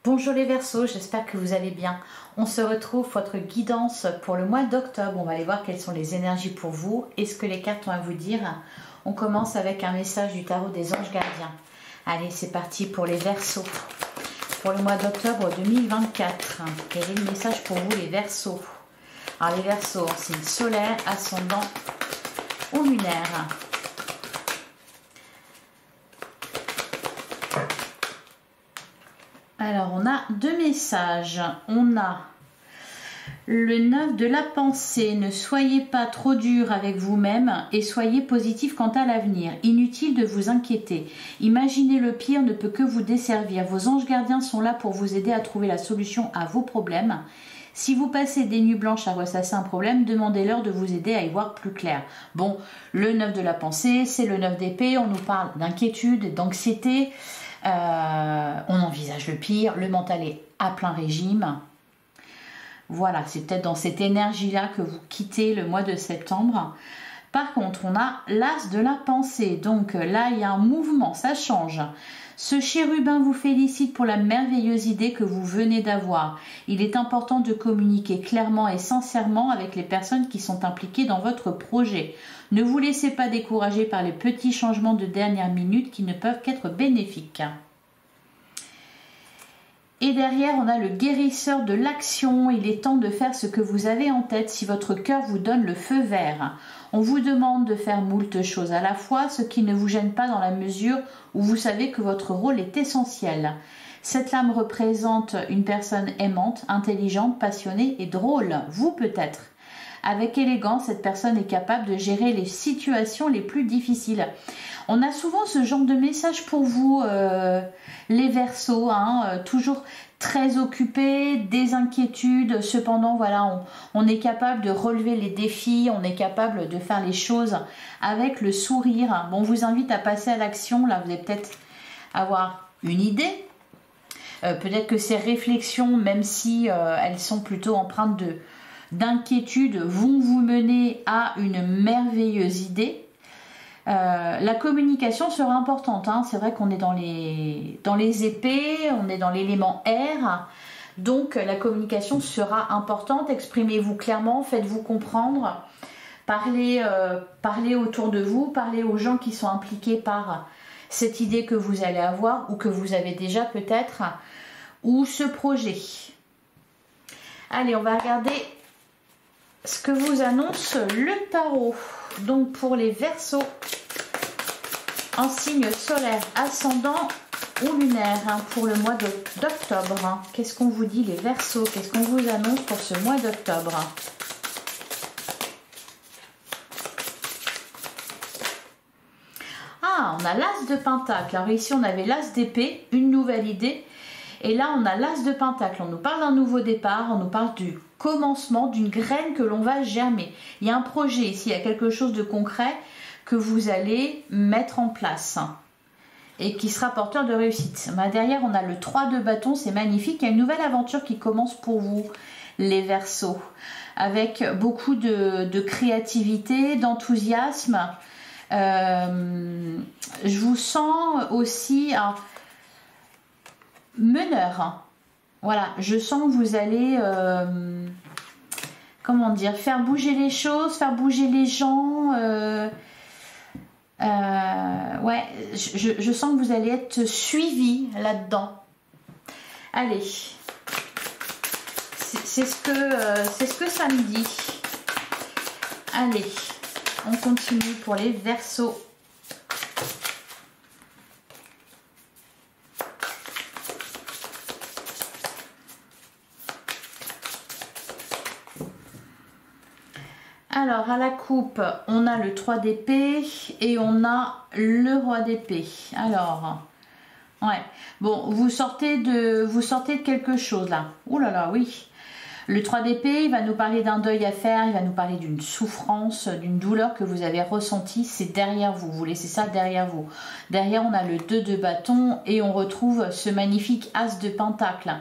Bonjour les Verseaux, j'espère que vous allez bien. On se retrouve pour votre guidance pour le mois d'octobre. On va aller voir quelles sont les énergies pour vous et ce que les cartes ont à vous dire. On commence avec un message du tarot des anges gardiens. Allez, c'est parti pour les Verseaux. Pour le mois d'octobre 2024, quel est le message pour vous les Verseaux? Alors les Verseaux, c'est solaire, ascendant ou lunaire. Alors, on a deux messages. On a le 9 de la pensée. Ne soyez pas trop dur avec vous-même et soyez positif quant à l'avenir. Inutile de vous inquiéter. Imaginer le pire ne peut que vous desservir. Vos anges gardiens sont là pour vous aider à trouver la solution à vos problèmes. Si vous passez des nuits blanches à ressasser un problème, demandez-leur de vous aider à y voir plus clair. Bon, le 9 de la pensée, c'est le 9 d'épée. On nous parle d'inquiétude et d'anxiété. On envisage le pire, le mental est à plein régime. Voilà, c'est peut-être dans cette énergie-là que vous quittez le mois de septembre. Par contre, on a l'as de la pensée. Donc là, il y a un mouvement, ça change. Ce chérubin vous félicite pour la merveilleuse idée que vous venez d'avoir. Il est important de communiquer clairement et sincèrement avec les personnes qui sont impliquées dans votre projet. Ne vous laissez pas décourager par les petits changements de dernière minute qui ne peuvent qu'être bénéfiques. Et derrière, on a le guérisseur de l'action. Il est temps de faire ce que vous avez en tête si votre cœur vous donne le feu vert. On vous demande de faire moult choses à la fois, ce qui ne vous gêne pas dans la mesure où vous savez que votre rôle est essentiel. Cette lame représente une personne aimante, intelligente, passionnée et drôle. Vous peut-être. Avec élégance, cette personne est capable de gérer les situations les plus difficiles. On a souvent ce genre de message pour vous, les Verseaux, toujours très occupés, des inquiétudes. Cependant, voilà, on est capable de relever les défis, on est capable de faire les choses avec le sourire. Bon, on vous invite à passer à l'action. Là, vous allez peut-être avoir une idée. Peut-être que ces réflexions, même si elles sont plutôt empreintes d'inquiétude, vont vous mener à une merveilleuse idée. La communication sera importante, c'est vrai qu'on est dans les épées, on est dans l'élément air, donc la communication sera importante. Exprimez-vous clairement, faites-vous comprendre, parlez autour de vous, parlez aux gens qui sont impliqués par cette idée que vous allez avoir ou que vous avez déjà peut-être, ou ce projet. Allez, on va regarder ce que vous annonce le tarot. Donc pour les Verseaux, en signe solaire, ascendant ou lunaire, pour le mois d'octobre. Qu'est-ce qu'on vous dit les Verseaux? Qu'est-ce qu'on vous annonce pour ce mois d'octobre? Ah, on a l'as de pentacle. Alors ici on avait l'as d'épée, une nouvelle idée. Et là, on a l'as de pentacle. On nous parle d'un nouveau départ, on nous parle du commencement, d'une graine que l'on va germer. Il y a un projet ici, il y a quelque chose de concret que vous allez mettre en place et qui sera porteur de réussite. Derrière, on a le 3 de bâton, c'est magnifique. Il y a une nouvelle aventure qui commence pour vous, les Verseaux, avec beaucoup de créativité, d'enthousiasme. Je vous sens aussi... meneur, voilà, je sens que vous allez comment dire, faire bouger les choses, faire bouger les gens, ouais, je sens que vous allez être suivi là-dedans. Allez, c'est ce que ça me dit. Allez, on continue pour les Verseaux. Alors, à la coupe, on a le 3 d'épée et on a le roi d'épée. Alors, ouais, bon, vous sortez de quelque chose là. Ouh là là, oui. Le 3 d'épée, il va nous parler d'un deuil à faire, il va nous parler d'une souffrance, d'une douleur que vous avez ressentie. C'est derrière vous, vous laissez ça derrière vous. Derrière, on a le 2 de bâton et on retrouve ce magnifique as de pentacle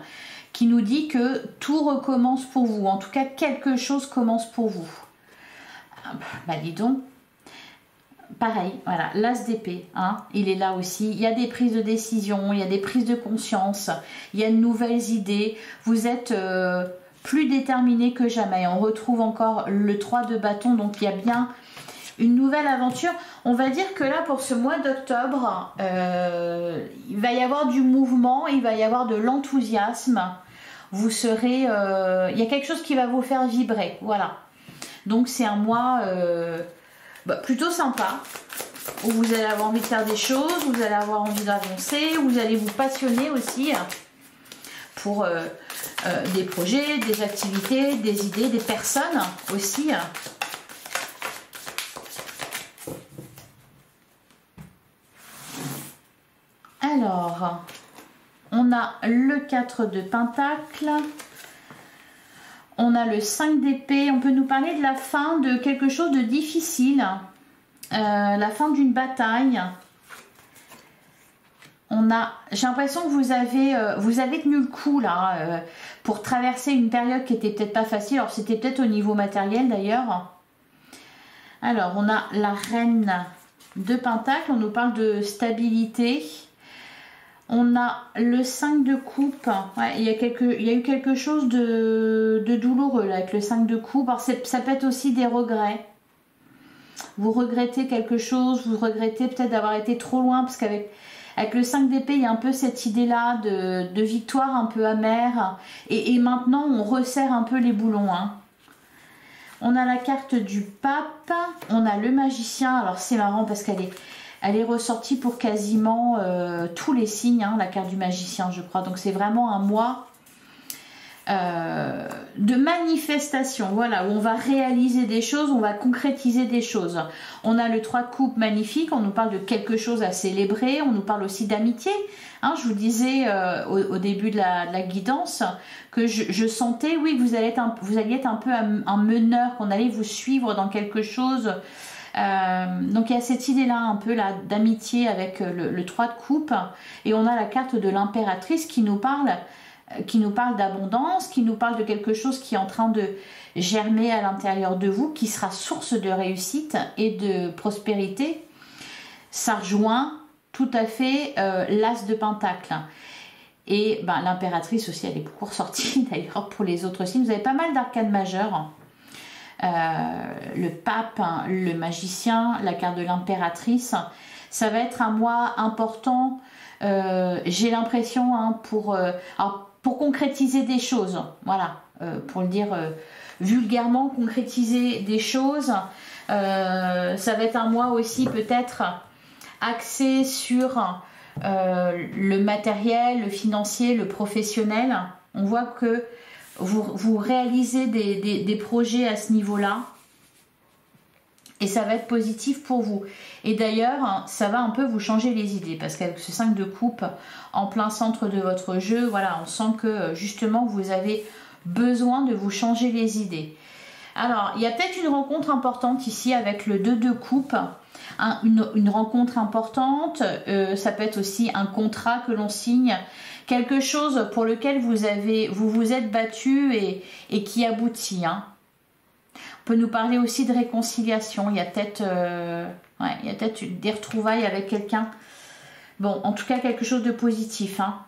qui nous dit que tout recommence pour vous. En tout cas, quelque chose commence pour vous. Bah dis donc, pareil, voilà, l'as d'épée, hein, il est là aussi. Il y a des prises de décision, il y a des prises de conscience, il y a de nouvelles idées. Vous êtes plus déterminé que jamais. On retrouve encore le 3 de bâton, donc il y a bien une nouvelle aventure. On va dire que là, pour ce mois d'octobre, il va y avoir du mouvement, il va y avoir de l'enthousiasme. Vous serez... il y a quelque chose qui va vous faire vibrer, voilà. Donc c'est un mois plutôt sympa, où vous allez avoir envie de faire des choses, vous allez avoir envie d'avancer, vous allez vous passionner aussi pour des projets, des activités, des idées, des personnes aussi. Alors, on a le 4 de Pentacle, on a le 5 d'épée. On peut nous parler de la fin de quelque chose de difficile, la fin d'une bataille. J'ai l'impression que vous avez tenu le coup là, pour traverser une période qui était peut-être pas facile. Alors c'était peut-être au niveau matériel d'ailleurs. Alors on a la reine de Pentacle, on nous parle de stabilité. On a le 5 de coupe. Ouais, il y a eu quelque chose de douloureux là, avec le 5 de coupe. Alors ça peut être aussi des regrets. Vous regrettez quelque chose, vous regrettez peut-être d'avoir été trop loin, parce qu'avec le 5 d'épée, il y a un peu cette idée-là de victoire un peu amère. Et maintenant, on resserre un peu les boulons. Hein. On a la carte du pape, on a le magicien. Alors c'est marrant parce elle est ressortie pour quasiment tous les signes, hein, la carte du magicien, je crois. Donc c'est vraiment un mois de manifestation, voilà, où on va réaliser des choses, on va concrétiser des choses. On a le 3 de coupe magnifique, on nous parle de quelque chose à célébrer, on nous parle aussi d'amitié. Hein, je vous disais au début de la guidance que je sentais, oui, que vous alliez être un peu un meneur, qu'on allait vous suivre dans quelque chose. Donc il y a cette idée là un peu là d'amitié avec le 3 de coupe, et on a la carte de l'impératrice qui nous parle d'abondance, qui nous parle de quelque chose qui est en train de germer à l'intérieur de vous, qui sera source de réussite et de prospérité. Ça rejoint tout à fait l'as de Pentacle. Et ben, l'impératrice aussi, elle est beaucoup ressortie d'ailleurs pour les autres signes. Vous avez pas mal d'arcanes majeures. Le pape, le magicien, la carte de l'impératrice. Ça va être un mois important, j'ai l'impression, hein, pour concrétiser des choses. Voilà, pour le dire vulgairement, concrétiser des choses. Ça va être un mois aussi peut-être axé sur le matériel, le financier, le professionnel. On voit que vous réalisez des projets à ce niveau-là, et ça va être positif pour vous. Et d'ailleurs, ça va un peu vous changer les idées, parce qu'avec ce 5 de coupe en plein centre de votre jeu, voilà, on sent que justement vous avez besoin de vous changer les idées. Alors, il y a peut-être une rencontre importante ici avec le 2 de coupe, hein, une rencontre importante, ça peut être aussi un contrat que l'on signe, quelque chose pour lequel vous vous êtes battu et qui aboutit. Hein. On peut nous parler aussi de réconciliation. Il y a peut-être des retrouvailles avec quelqu'un. Bon, en tout cas, quelque chose de positif. Hein.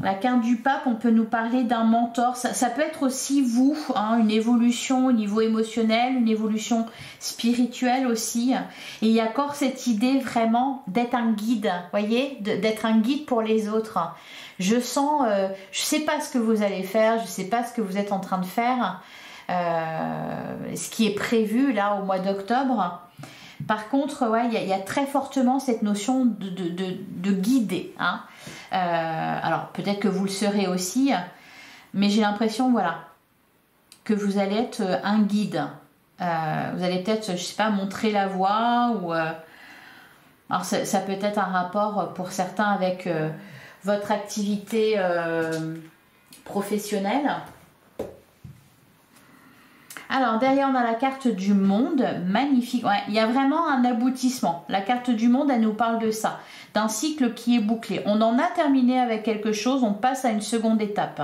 La carte du pape, on peut nous parler d'un mentor. Ça peut être aussi vous, hein, une évolution au niveau émotionnel, une évolution spirituelle aussi. Et il y a encore cette idée vraiment d'être un guide, voyez, d'être un guide pour les autres. Je sens, je ne sais pas ce que vous allez faire, je ne sais pas ce que vous êtes en train de faire, ce qui est prévu là au mois d'octobre. Par contre, ouais, il y a très fortement cette notion de guider. Hein. Alors, peut-être que vous le serez aussi, mais j'ai l'impression, voilà, que vous allez être un guide. Vous allez peut-être, je ne sais pas, montrer la voie. Alors, ça peut être un rapport pour certains avec votre activité professionnelle. Alors, derrière, on a la carte du monde. Magnifique. Ouais, il y a vraiment un aboutissement. La carte du monde, elle nous parle de ça. D'un cycle qui est bouclé. On en a terminé avec quelque chose. On passe à une seconde étape.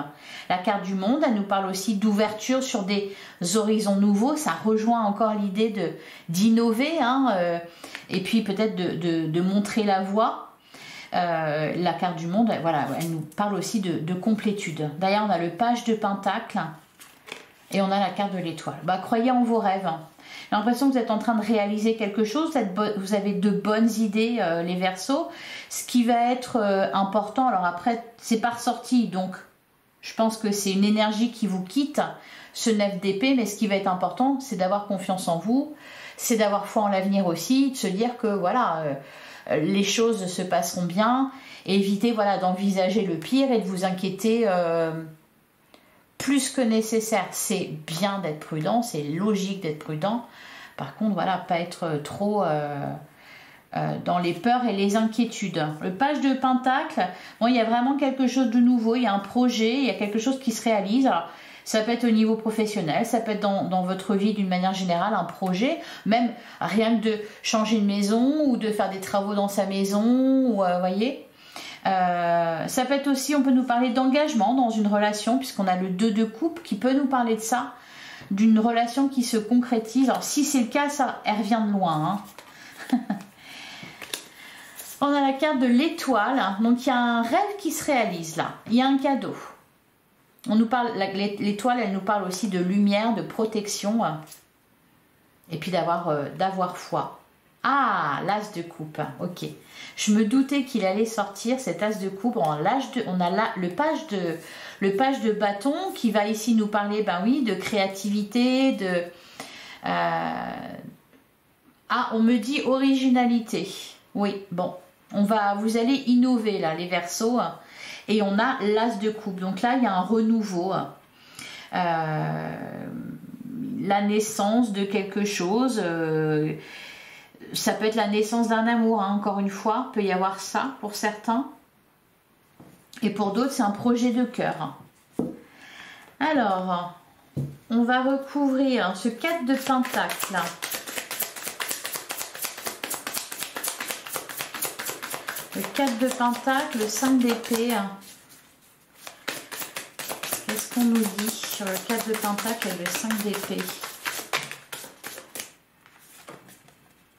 La carte du monde, elle nous parle aussi d'ouverture sur des horizons nouveaux. Ça rejoint encore l'idée d'innover. Et puis, peut-être de montrer la voie. La carte du monde, voilà, elle nous parle aussi de complétude. D'ailleurs, on a le page de Pentacle. Et on a la carte de l'étoile. Bah, croyez en vos rêves. J'ai l'impression que vous êtes en train de réaliser quelque chose. Vous avez de bonnes idées, les Verseaux. Ce qui va être important, alors après, c'est pas ressorti. Donc, je pense que c'est une énergie qui vous quitte, ce 9 d'épée. Mais ce qui va être important, c'est d'avoir confiance en vous. C'est d'avoir foi en l'avenir aussi. De se dire que, voilà, les choses se passeront bien. Et éviter, voilà, d'envisager le pire et de vous inquiéter... plus que nécessaire. C'est bien d'être prudent, c'est logique d'être prudent. Par contre, voilà, pas être trop dans les peurs et les inquiétudes. Le page de Pentacle, bon, il y a vraiment quelque chose de nouveau, il y a un projet, il y a quelque chose qui se réalise. Alors, ça peut être au niveau professionnel, ça peut être dans votre vie d'une manière générale, un projet, même rien que de changer une maison ou de faire des travaux dans sa maison, ou voyez. Ça peut être aussi, on peut nous parler d'engagement dans une relation, puisqu'on a le 2 de coupe qui peut nous parler de ça, d'une relation qui se concrétise. Alors si c'est le cas, ça, elle revient de loin. On a la carte de l'étoile, donc il y a un rêve qui se réalise là, il y a un cadeau. On nous parle, l'étoile, elle nous parle aussi de lumière, de protection, et puis d'avoir foi. Ah, l'as de coupe, ok. Je me doutais qu'il allait sortir cet as de coupe. On a là le page de bâton qui va ici nous parler, ben oui, de créativité, on me dit originalité. Oui, bon, vous allez innover là, les Verseaux. Et on a l'as de coupe. Donc là, il y a un renouveau. La naissance de quelque chose. Ça peut être la naissance d'un amour, encore une fois. Il peut y avoir ça pour certains. Et pour d'autres, c'est un projet de cœur. Alors, on va recouvrir ce 4 de Pentacle. Le 4 de Pentacle, le 5 d'épée. Qu'est-ce qu'on nous dit sur le 4 de Pentacle et le 5 d'épée?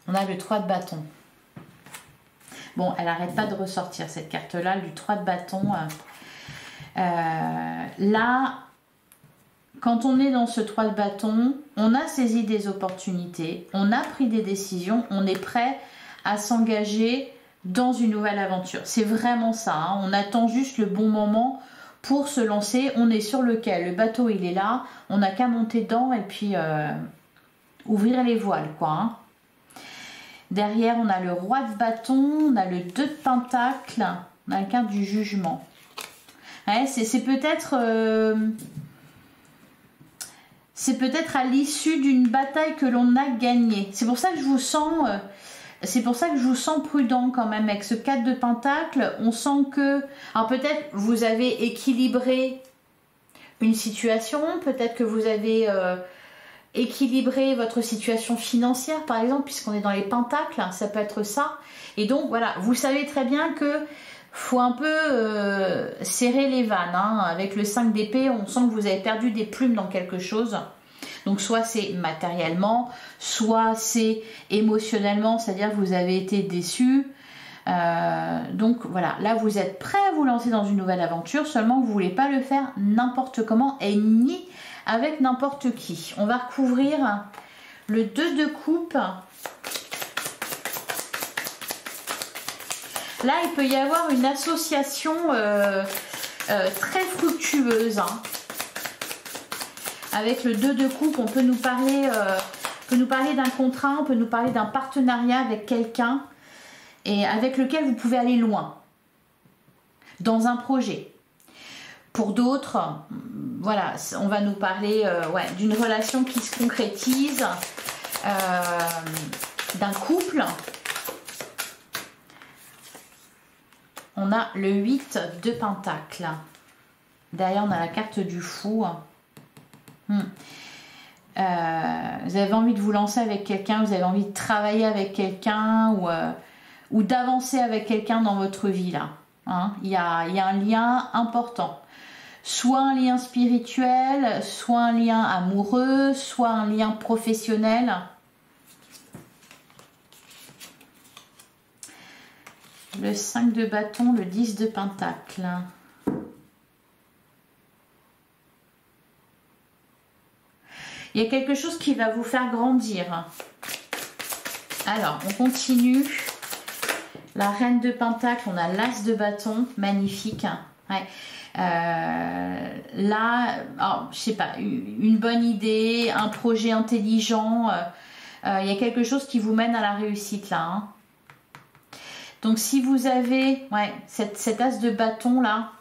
On a le 3 de bâton. Bon, elle n'arrête pas de ressortir cette carte-là, du 3 de bâton. Là, quand on est dans ce 3 de bâton, on a saisi des opportunités, on a pris des décisions, on est prêt à s'engager dans une nouvelle aventure. C'est vraiment ça, on attend juste le bon moment pour se lancer. On est sur le quai, le bateau il est là, on n'a qu'à monter dedans et puis ouvrir les voiles, quoi. Derrière, on a le roi de bâton, on a le 2 de pentacle, on a la carte du jugement. Ouais, c'est peut-être à l'issue d'une bataille que l'on a gagnée. C'est pour ça que je vous sens prudent quand même avec ce 4 de pentacle. On sent que, alors peut-être vous avez équilibré une situation, peut-être que vous avez équilibrer votre situation financière par exemple, puisqu'on est dans les pentacles, ça peut être ça. Et donc voilà, vous savez très bien que faut un peu serrer les vannes, avec le 5 d'épée, on sent que vous avez perdu des plumes dans quelque chose. Donc soit c'est matériellement, soit c'est émotionnellement, c'est-à-dire que vous avez été déçu. Donc voilà, là vous êtes prêt à vous lancer dans une nouvelle aventure, seulement vous ne voulez pas le faire n'importe comment et ni avec n'importe qui. On va recouvrir le 2 de coupe. Là, il peut y avoir une association très fructueuse. Avec le 2 de coupe, on peut nous parler d'un contrat, on peut nous parler d'un partenariat avec quelqu'un et avec lequel vous pouvez aller loin dans un projet. Pour d'autres, voilà, on va nous parler d'une relation qui se concrétise, d'un couple. On a le 8 de pentacle. Derrière, on a la carte du fou. Vous avez envie de vous lancer avec quelqu'un, vous avez envie de travailler avec quelqu'un ou d'avancer avec quelqu'un dans votre vie là. Hein. Il y a un lien important. Soit un lien spirituel, soit un lien amoureux, soit un lien professionnel. Le 5 de bâton, le 10 de pentacle. Il y a quelque chose qui va vous faire grandir. Alors, on continue. La reine de pentacle, on a l'as de bâton, magnifique. Ouais. Là, alors, je sais pas, une bonne idée, un projet intelligent. Il y a quelque chose qui vous mène à la réussite là. Hein. Donc, si vous avez cet as de bâton là,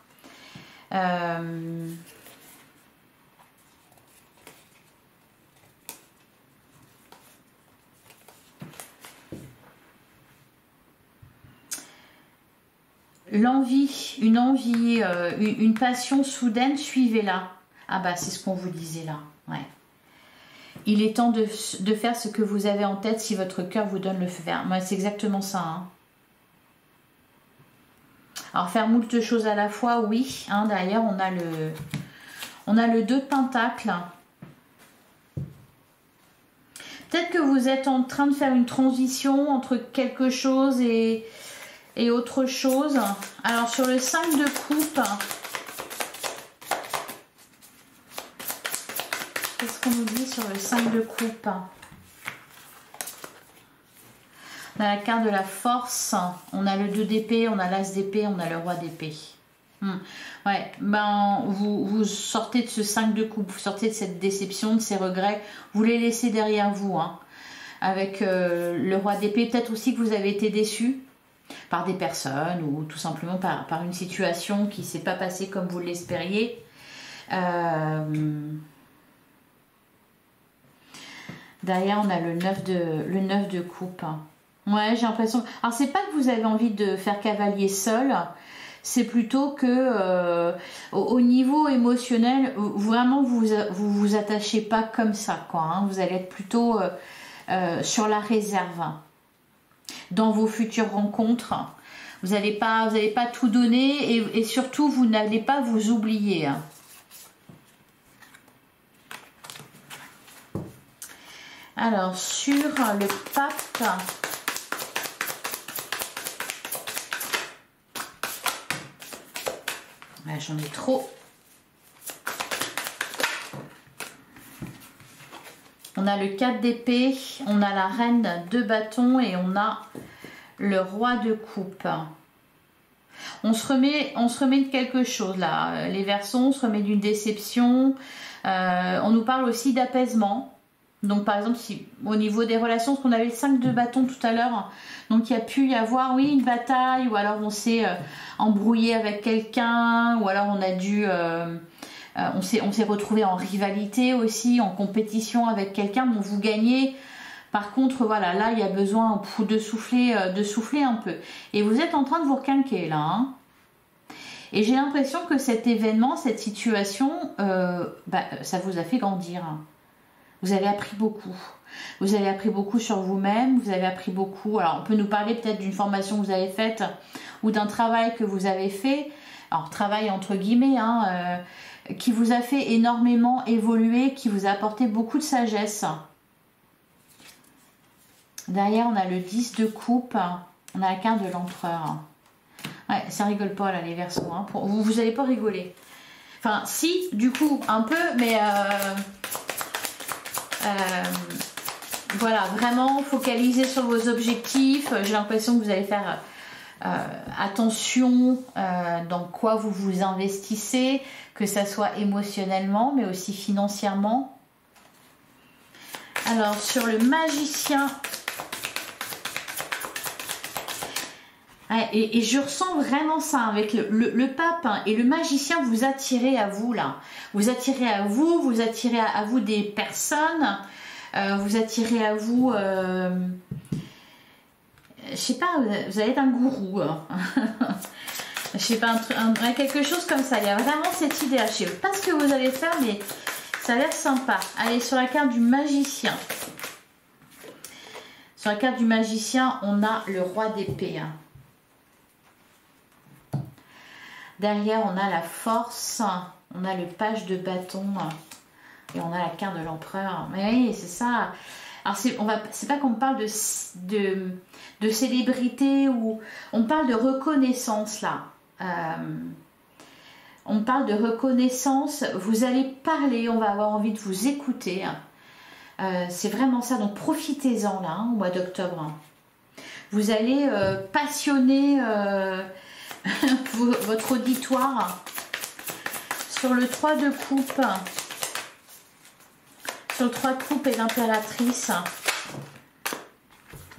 l'envie, une passion soudaine, suivez-la. Ah bah c'est ce qu'on vous disait là. Ouais. Il est temps de faire ce que vous avez en tête si votre cœur vous donne le feu vert. Ouais, c'est exactement ça. Hein. Alors faire moult choses à la fois, oui. Hein, derrière on a le 2 de pentacle. Peut-être que vous êtes en train de faire une transition entre quelque chose et autre chose. Alors sur le 5 de coupe, qu'est-ce qu'on nous dit sur le 5 de coupe? On a la carte de la force, on a le 2 d'épée, on a l'as d'épée, on a le roi d'épée. Ouais, ben vous sortez de ce 5 de coupe, vous sortez de cette déception, de ces regrets, vous les laissez derrière vous. Hein. Avec le roi d'épée, peut-être aussi que vous avez été déçu par des personnes ou tout simplement par une situation qui ne s'est pas passée comme vous l'espériez. Derrière, on a le 9 de coupe. Ouais, j'ai l'impression... Alors, c'est pas que vous avez envie de faire cavalier seul, c'est plutôt que au niveau émotionnel, vraiment, vous attachez pas comme ça, quoi. Hein. Vous allez être plutôt sur la réserve. Dans vos futures rencontres, vous n'allez pas tout donner et surtout vous n'allez pas vous oublier. Alors sur le pape, ouais, j'en ai trop. On a le 4 d'épée, on a la reine de bâton et on a le roi de coupe. On se remet de quelque chose là. Les Verseaux, on se remet d'une déception. On nous parle aussi d'apaisement. Donc par exemple, si au niveau des relations, parce qu'on avait le 5 de bâton tout à l'heure, donc il y a pu y avoir, oui, une bataille, ou alors on s'est embrouillé avec quelqu'un, ou alors on a dû... on s'est retrouvé en rivalité aussi, en compétition avec quelqu'un. Bon, vous gagnez. Par contre, voilà, là, il y a besoin de souffler un peu. Et vous êtes en train de vous requinquer, là. Hein. Et j'ai l'impression que cet événement, cette situation, ça vous a fait grandir. Vous avez appris beaucoup. Vous avez appris beaucoup sur vous-même. Vous avez appris beaucoup. Alors, on peut nous parler peut-être d'une formation que vous avez faite ou d'un travail que vous avez fait. Alors, travail entre guillemets, hein, qui vous a fait énormément évoluer, qui vous a apporté beaucoup de sagesse. Derrière, on a le 10 de coupe, on a la carte de l'empereur. Ouais, ça rigole pas là, les Verseaux. Hein. Vous n'allez pas rigoler. Enfin, si, du coup, un peu, mais voilà, vraiment focaliser sur vos objectifs. J'ai l'impression que vous allez faire attention dans quoi vous vous investissez, que ça soit émotionnellement, mais aussi financièrement. Alors, sur le magicien... Ouais, et je ressens vraiment ça avec le pape hein, et le magicien, vous attirez à vous là. Vous attirez à vous des personnes, vous attirez à vous, je sais pas, vous allez être un gourou. Hein. Je sais pas, quelque chose comme ça. Il y a vraiment cette idée là. Je sais pas ce que vous allez faire, mais Ça a l'air sympa. Allez, sur la carte du magicien. Sur la carte du magicien, on a le roi d'épée. Derrière, on a la force. On a le page de bâton. Et on a la carte de l'empereur. Mais oui, c'est ça. Alors, c'est pas qu'on parle de célébrité ou on parle de reconnaissance là. On parle de reconnaissance. Vous allez parler, on va avoir envie de vous écouter. C'est vraiment ça. Donc, profitez-en là, au mois d'octobre. Vous allez passionner votre auditoire sur le 3 de coupe. Sur le 3 de coupe et l'impératrice.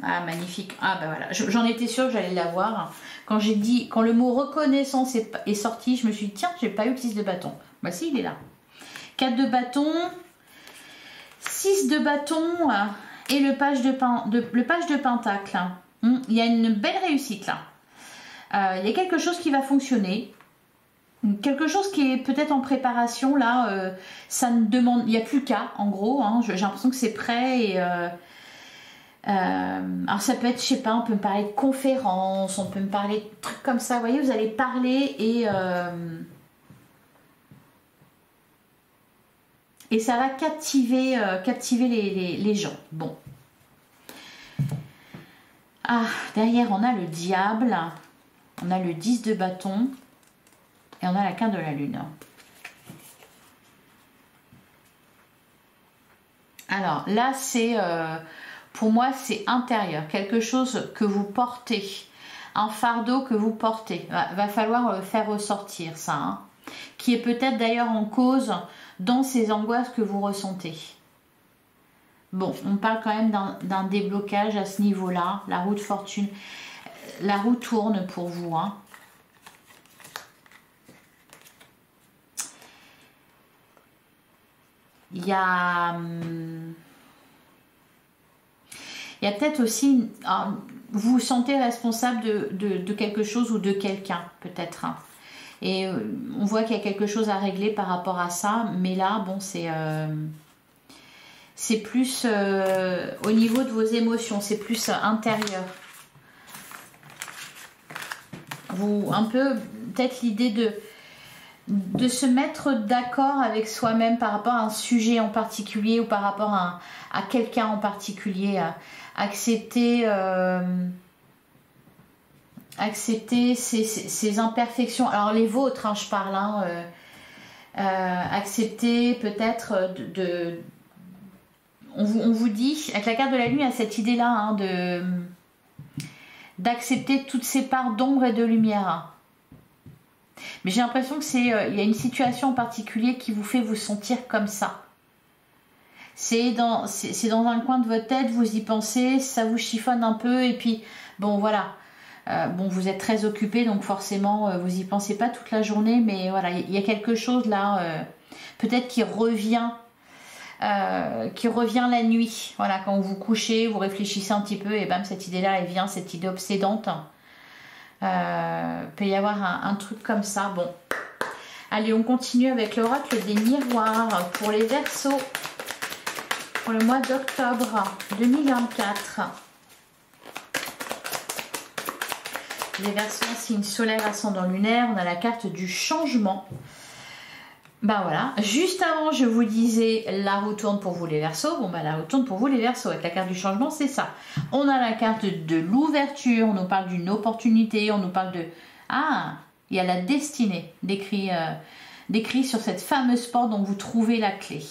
Ah, magnifique. Ah, ben voilà. J'en étais sûre que j'allais l'avoir. Quand le mot reconnaissance est sorti, je me suis dit, tiens, j'ai pas eu le 6 de bâton. Bah si, il est là. 4 de bâton, 6 de bâton et le page de pentacle. Il y a une belle réussite là. Il y a quelque chose qui va fonctionner. Quelque chose qui est peut-être en préparation là, ça ne demande, il n'y a plus qu'à en gros, j'ai l'impression que c'est prêt et alors ça peut être, je sais pas, on peut me parler de conférences, on peut me parler de trucs comme ça, vous voyez, vous allez parler et ça va captiver les gens. Bon. Ah, derrière on a le diable, on a le 10 de bâton. Et on a la carte de la lune. Alors là, c'est pour moi, c'est intérieur. Quelque chose que vous portez. Un fardeau que vous portez. Va falloir faire ressortir ça. Hein, qui est peut-être d'ailleurs en cause dans ces angoisses que vous ressentez. Bon, on parle quand même d'un déblocage à ce niveau-là. La roue de fortune. La roue tourne pour vous. Hein. Il y a peut-être aussi, vous vous sentez responsable de quelque chose ou de quelqu'un, peut-être. Hein. Et on voit qu'il y a quelque chose à régler par rapport à ça. Mais là, bon, c'est plus au niveau de vos émotions, c'est plus intérieur. Un peu, peut-être l'idée de se mettre d'accord avec soi-même par rapport à un sujet en particulier ou par rapport à quelqu'un en particulier, accepter ses imperfections, alors les vôtres, hein, je parle, hein, accepter peut-être on vous dit, avec la carte de la lune, il y a cette idée-là, hein, d'accepter toutes ces parts d'ombre et de lumière. Mais j'ai l'impression que il y a une situation en particulier qui vous fait vous sentir comme ça. C'est dans un coin de votre tête, vous y pensez, ça vous chiffonne un peu et puis bon voilà. Bon, vous êtes très occupé donc forcément vous y pensez pas toute la journée, mais voilà, il y a quelque chose là, peut-être qui revient la nuit. Voilà, quand vous vous couchez, vous réfléchissez un petit peu et bam, cette idée-là, elle vient, cette idée obsédante. Peut y avoir un truc comme ça. Bon, allez, on continue avec l'oracle des miroirs pour les Verseaux pour le mois d'octobre 2024. Les Verseaux, signe solaire, ascendant lunaire. On a la carte du changement. Ben voilà, juste avant je vous disais la roue tourne pour vous les Verseaux. Bon ben la roue tourne pour vous les Verseaux avec la carte du changement, c'est ça. On a la carte de l'ouverture, on nous parle d'une opportunité, on nous parle de... Ah, il y a la destinée décrit sur cette fameuse porte dont vous trouvez la clé.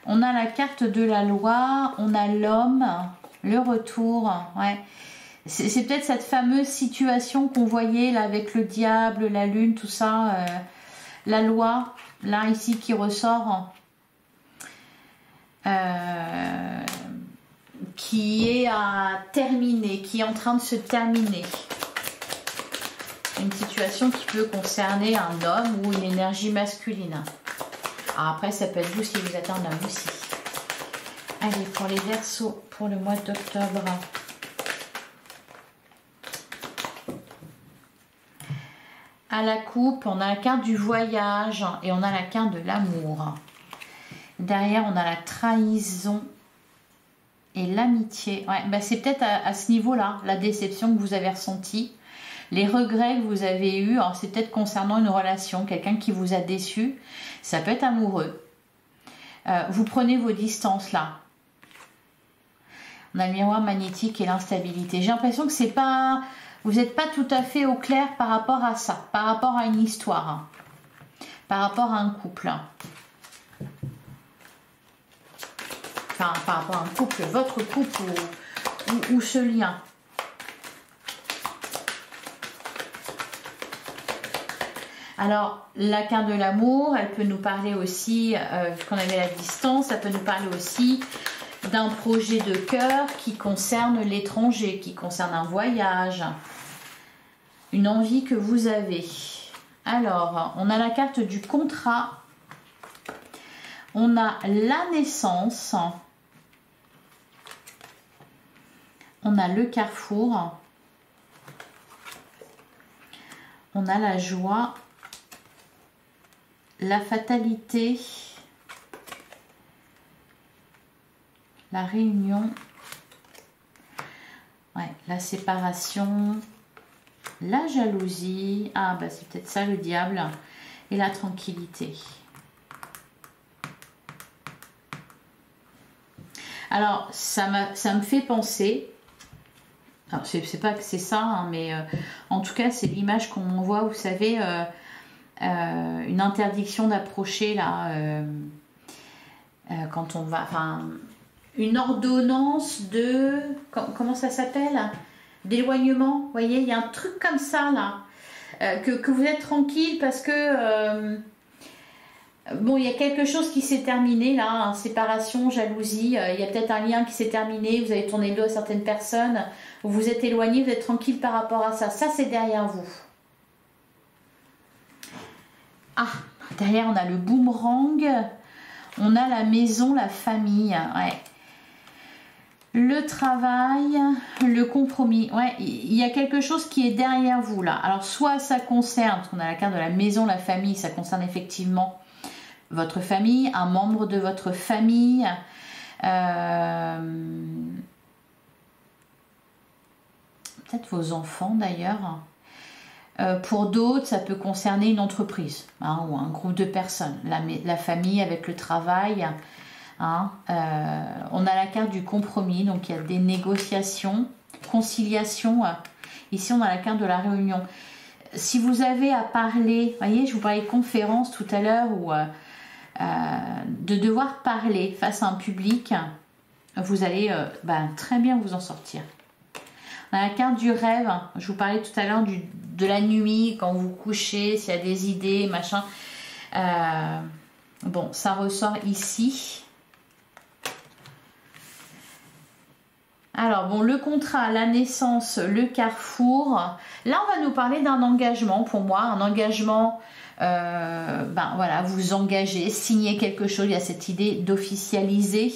On a la carte de la loi, on a l'homme, le retour, ouais. C'est peut-être cette fameuse situation qu'on voyait là avec le diable, la lune, tout ça... La loi, là, ici, qui ressort, qui est à terminer, qui est en train de se terminer. Une situation qui peut concerner un homme ou une énergie masculine. Alors après, ça peut être vous si vous êtes un homme aussi. Allez, pour les Verseaux, pour le mois d'octobre. à la coupe, on a la carte du voyage et on a la carte de l'amour. Derrière, on a la trahison et l'amitié. Ouais, bah c'est peut-être à ce niveau-là, la déception que vous avez ressentie, les regrets que vous avez eus. Alors, c'est peut-être concernant une relation, quelqu'un qui vous a déçu. Ça peut être amoureux. Vous prenez vos distances là. On a le miroir magnétique et l'instabilité. J'ai l'impression que c'est pas... Vous n'êtes pas tout à fait au clair par rapport à ça, par rapport à une histoire, hein, par rapport à un couple. Enfin, par rapport à un couple, votre couple ou ce lien. Alors, la carte de l'amour, elle peut nous parler aussi, qu'on avait la distance, ça peut nous parler aussi d'un projet de cœur qui concerne l'étranger, qui concerne un voyage, une envie que vous avez. Alors, on a la carte du contrat, on a la naissance, on a le carrefour, on a la joie, la fatalité, la réunion, ouais, la séparation, la jalousie, ah bah c'est peut-être ça le diable, et la tranquillité. Alors ça me fait penser, c'est pas que c'est ça, hein, mais en tout cas c'est l'image qu'on voit, vous savez, une interdiction d'approcher là, quand on va, enfin une ordonnance de, comment ça s'appelle, d'éloignement, vous voyez, il y a un truc comme ça là, que vous êtes tranquille parce que bon, il y a quelque chose qui s'est terminé là, hein, séparation, jalousie, il y a peut-être un lien qui s'est terminé, vous avez tourné le dos à certaines personnes, vous vous êtes éloigné, vous êtes tranquille par rapport à ça, ça c'est derrière vous. Ah, derrière on a le boomerang, on a la maison, la famille, ouais. Le travail, le compromis, ouais, il y a quelque chose qui est derrière vous là. Alors soit ça concerne, on a la carte de la maison, la famille, ça concerne effectivement votre famille, un membre de votre famille, peut-être vos enfants d'ailleurs. Pour d'autres, ça peut concerner une entreprise, hein, ou un groupe de personnes, la famille avec le travail. Hein, on a la carte du compromis, donc il y a des négociations, conciliation. Ici, on a la carte de la réunion. Si vous avez à parler, vous voyez, je vous parlais de conférence tout à l'heure, ou de devoir parler face à un public, vous allez très bien vous en sortir. On a la carte du rêve, je vous parlais tout à l'heure de la nuit, quand vous couchez, s'il y a des idées, machin. Bon, ça ressort ici. Alors, bon, le contrat, la naissance, le carrefour. Là, on va nous parler d'un engagement, pour moi, un engagement, voilà, vous engagez, signer quelque chose, il y a cette idée d'officialiser.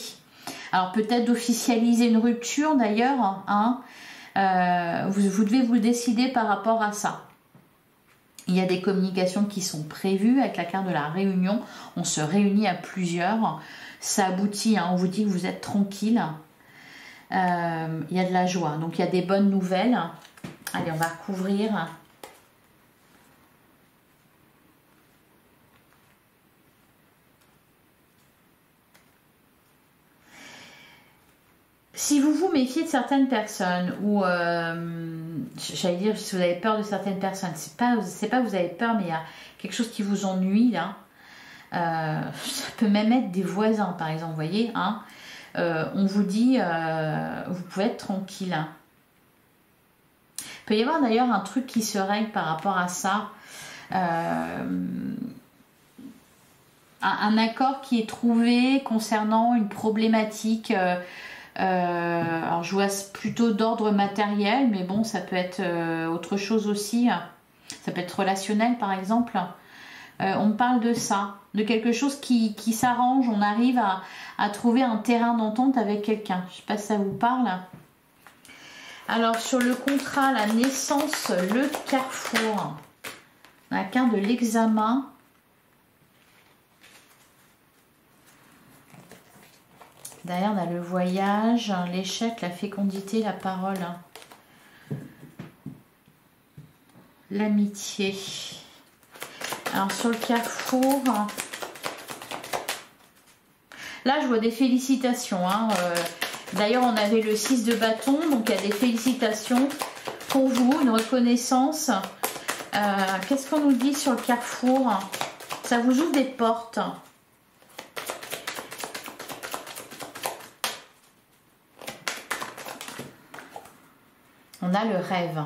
Alors, peut-être d'officialiser une rupture, d'ailleurs, hein. Vous devez vous décider par rapport à ça. Il y a des communications qui sont prévues avec la carte de la réunion. On se réunit à plusieurs. Ça aboutit, hein, on vous dit que vous êtes tranquille. Il y a de la joie. Donc, il y a des bonnes nouvelles. Allez, on va recouvrir. Si vous vous méfiez de certaines personnes, ou j'allais dire si vous avez peur de certaines personnes, c'est pas que vous avez peur, mais il y a quelque chose qui vous ennuie là. Ça peut même être des voisins, par exemple, vous voyez, hein. On vous dit, vous pouvez être tranquille. Hein. Il peut y avoir d'ailleurs un truc qui se règle par rapport à ça. Un accord qui est trouvé concernant une problématique. Alors je vois plutôt d'ordre matériel, mais bon, ça peut être autre chose aussi. Ça peut être relationnel, par exemple. On parle de ça, de quelque chose qui s'arrange. On arrive à trouver un terrain d'entente avec quelqu'un. Je ne sais pas si ça vous parle. Alors sur le contrat, la naissance, le carrefour. La carte de l'examen. Derrière, on a le voyage, l'échec, la fécondité, la parole. L'amitié. Alors, sur le carrefour, là, je vois des félicitations. Hein. D'ailleurs, on avait le 6 de bâton, donc il y a des félicitations pour vous, une reconnaissance. Qu'est-ce qu'on nous dit sur le carrefour? Ça vous ouvre des portes. On a le rêve.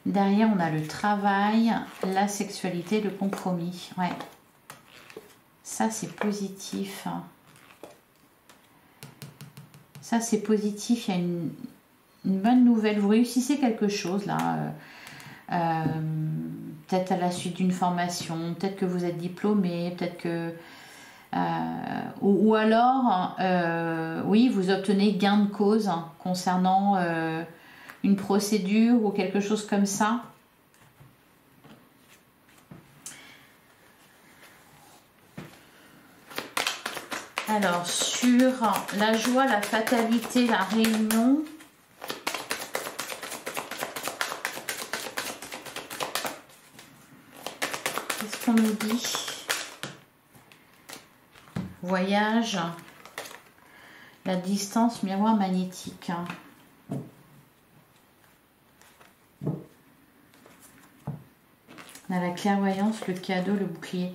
Derrière, on a le travail, la sexualité, le compromis. Ouais. Ça, c'est positif. Ça, c'est positif. Il y a une bonne nouvelle. Vous réussissez quelque chose, là. Peut-être à la suite d'une formation. Peut-être que vous êtes diplômé. Peut-être que... ou alors, oui, vous obtenez gain de cause concernant une procédure ou quelque chose comme ça. Alors, sur la joie, la fatalité, la réunion, qu'est-ce qu'on nous dit? Voyage, la distance, miroir magnétique. On a la clairvoyance, le cadeau, le bouclier.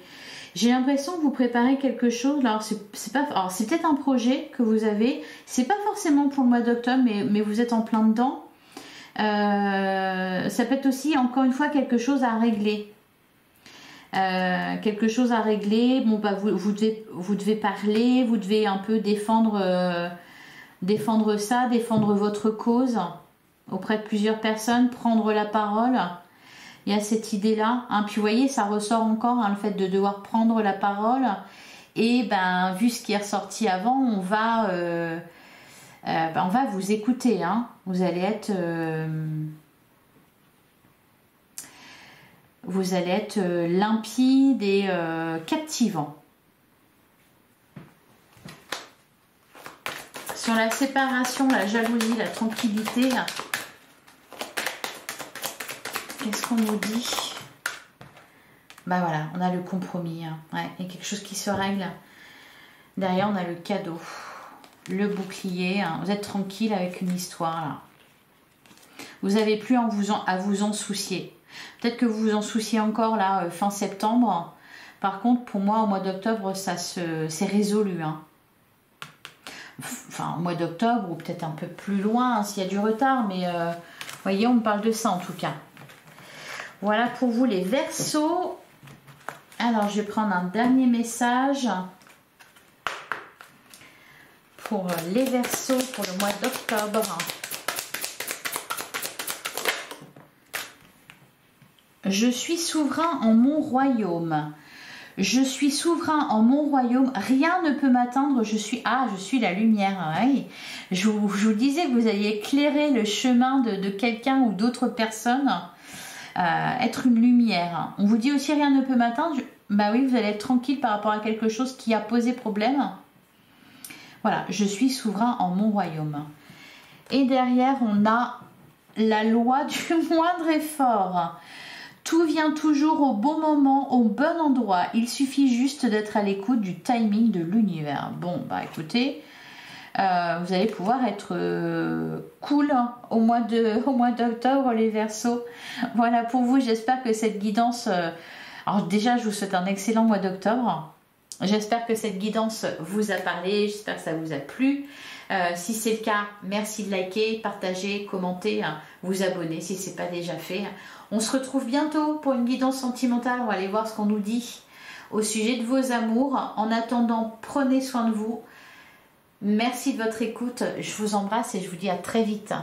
J'ai l'impression que vous préparez quelque chose. Alors c'est peut-être un projet que vous avez. C'est pas forcément pour le mois d'octobre, mais vous êtes en plein dedans. Ça peut être aussi encore une fois quelque chose à régler. Quelque chose à régler. Bon bah vous devez parler, vous devez un peu défendre ça, défendre votre cause auprès de plusieurs personnes, prendre la parole. Il y a cette idée-là. Hein. Puis vous voyez, ça ressort encore, hein, le fait de devoir prendre la parole. Et ben, vu ce qui est ressorti avant, on va vous écouter. Hein. Vous allez être limpide et captivant. Sur la séparation, la jalousie, la tranquillité... Qu'est-ce qu'on nous dit? Bah voilà, on a le compromis. Hein. Ouais, il y a quelque chose qui se règle. Derrière, on a le cadeau. Le bouclier. Hein. Vous êtes tranquille avec une histoire. Là. Vous n'avez plus à vous en soucier. Peut-être que vous vous en souciez encore là, fin septembre. Par contre, pour moi, au mois d'octobre, c'est résolu. Hein. Enfin, au mois d'octobre, ou peut-être un peu plus loin, hein, s'il y a du retard. Mais vous voyez, on me parle de ça en tout cas. Voilà pour vous les Verseaux. Alors, je vais prendre un dernier message pour les Verseaux pour le mois d'octobre. Je suis souverain en mon royaume. Je suis souverain en mon royaume. Rien ne peut m'atteindre. Je suis la lumière. Oui. Je vous disais que vous alliez éclairer le chemin de quelqu'un ou d'autres personnes. Être une lumière. On vous dit aussi rien ne peut m'atteindre. Bah oui, vous allez être tranquille par rapport à quelque chose qui a posé problème. Voilà, je suis souverain en mon royaume. Et derrière, on a la loi du moindre effort. Tout vient toujours au bon moment, au bon endroit. Il suffit juste d'être à l'écoute du timing de l'univers. Bon, bah écoutez, vous allez pouvoir être cool au mois d'octobre, les Verseaux. Voilà pour vous, j'espère que cette guidance... alors déjà, je vous souhaite un excellent mois d'octobre. J'espère que cette guidance vous a parlé, j'espère que ça vous a plu. Si c'est le cas, merci de liker, partager, commenter, vous abonner si ce n'est pas déjà fait. On se retrouve bientôt pour une guidance sentimentale. On va aller voir ce qu'on nous dit au sujet de vos amours. En attendant, prenez soin de vous. Merci de votre écoute. Je vous embrasse et je vous dis à très vite.